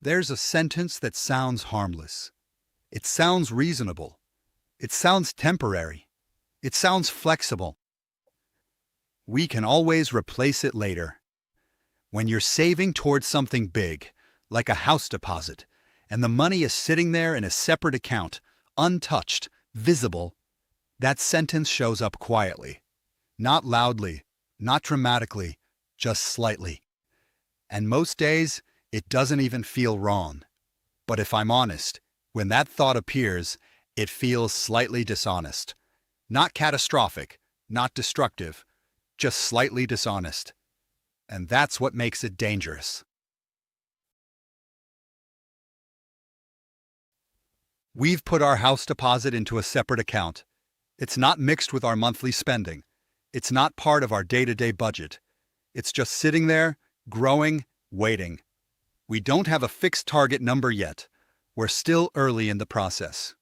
There's a sentence that sounds harmless. It sounds reasonable. It sounds temporary. It sounds flexible. We can always replace it later. When you're saving towards something big, like a house deposit, and the money is sitting there in a separate account, untouched, visible, that sentence shows up quietly. Not loudly, not dramatically, just slightly. And most days, it doesn't even feel wrong. But if I'm honest, when that thought appears, it feels slightly dishonest. Not catastrophic, not destructive, just slightly dishonest. And that's what makes it dangerous. We've put our house deposit into a separate account. It's not mixed with our monthly spending. It's not part of our day-to-day budget. It's just sitting there, growing, waiting. We don't have a fixed target number yet. We're still early in the process.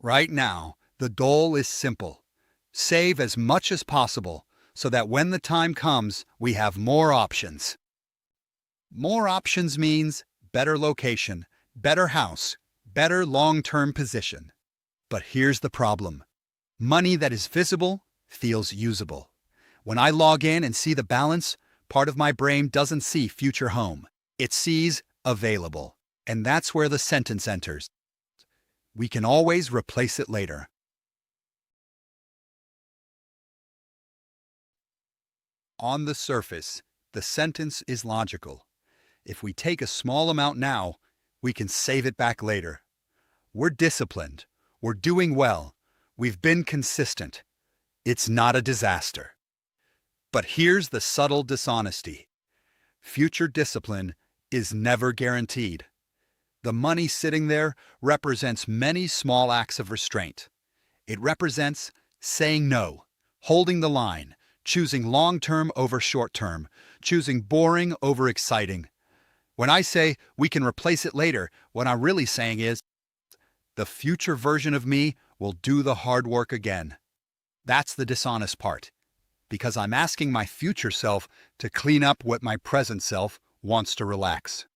Right now, the goal is simple. Save as much as possible so that when the time comes, we have more options. More options means better location, better house, better long-term position. But here's the problem. Money that is visible feels usable. When I log in and see the balance, part of my brain doesn't see future home. It sees available. And that's where the sentence enters. We can always replace it later. On the surface, the sentence is logical. If we take a small amount now, we can save it back later. We're disciplined. We're doing well. We've been consistent. It's not a disaster. But here's the subtle dishonesty. Future discipline is never guaranteed. The money sitting there represents many small acts of restraint. It represents saying no, holding the line, choosing long-term over short-term, choosing boring over exciting. When I say we can replace it later, what I'm really saying is the future version of me will do the hard work again. That's the dishonest part, because I'm asking my future self to clean up what my present self wants to relax.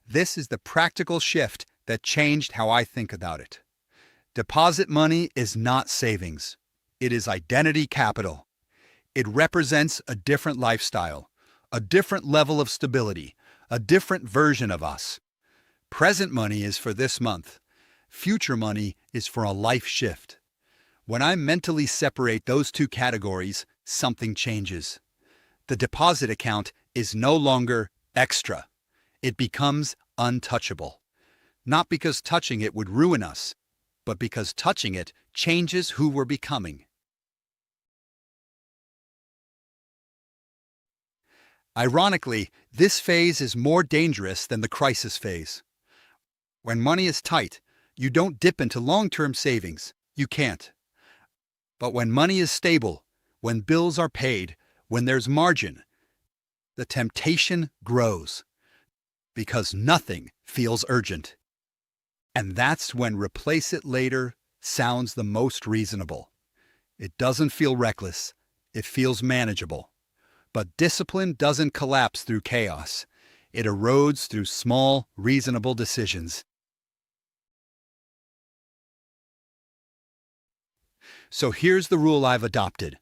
This is the practical shift that changed how I think about it. Deposit money is not savings. It is identity capital. It represents a different lifestyle, a different level of stability, a different version of us. Present money is for this month. Future money is for a life shift. When I mentally separate those two categories, something changes. The deposit account is no longer extra. It becomes untouchable. Not because touching it would ruin us, but because touching it changes who we're becoming. Ironically, this phase is more dangerous than the crisis phase. When money is tight, you don't dip into long-term savings. You can't. But when money is stable, when bills are paid, when there's margin, the temptation grows. Because nothing feels urgent. And that's when replace it later sounds the most reasonable. It doesn't feel reckless. It feels manageable. But discipline doesn't collapse through chaos. It erodes through small, reasonable decisions. So here's the rule I've adopted.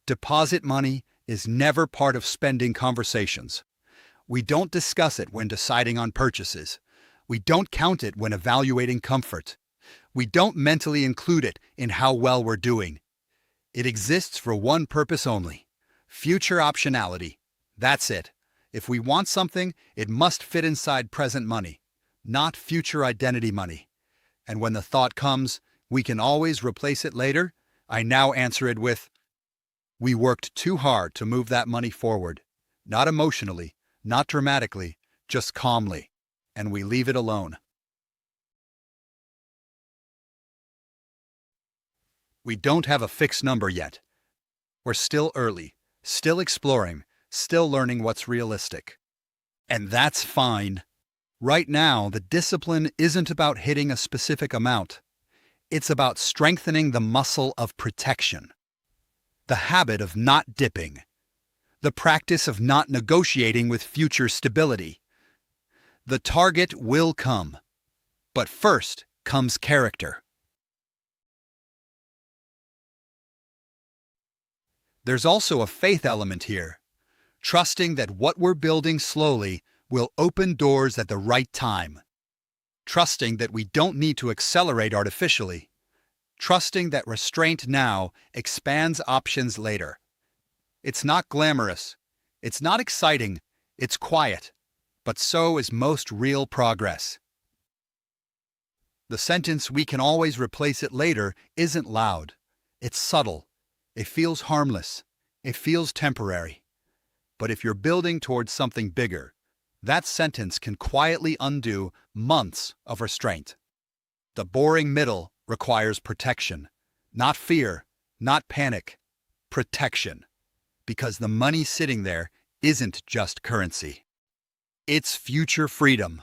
Deposit money is never part of spending conversations. We don't discuss it when deciding on purchases. We don't count it when evaluating comfort. We don't mentally include it in how well we're doing. It exists for one purpose only: future optionality. That's it. If we want something, it must fit inside present money, not future identity money. And when the thought comes, we can always replace it later, I now answer it with, we worked too hard to move that money forward, not emotionally, not dramatically, just calmly, and we leave it alone. We don't have a fixed number yet. We're still early, still exploring, still learning what's realistic. And that's fine. Right now, the discipline isn't about hitting a specific amount. It's about strengthening the muscle of protection, the habit of not dipping, the practice of not negotiating with future stability. The target will come, but first comes character. There's also a faith element here, trusting that what we're building slowly will open doors at the right time, trusting that we don't need to accelerate artificially, trusting that restraint now expands options later. It's not glamorous, it's not exciting, it's quiet, but so is most real progress. The sentence "we can always replace it later" isn't loud. It's subtle. It feels harmless. It feels temporary. But if you're building towards something bigger, that sentence can quietly undo months of restraint. The boring middle requires protection. Not fear, not panic. Protection. Because the money sitting there isn't just currency. It's future freedom.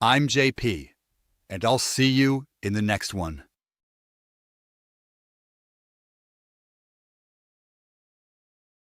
I'm JP, and I'll see you in the next one.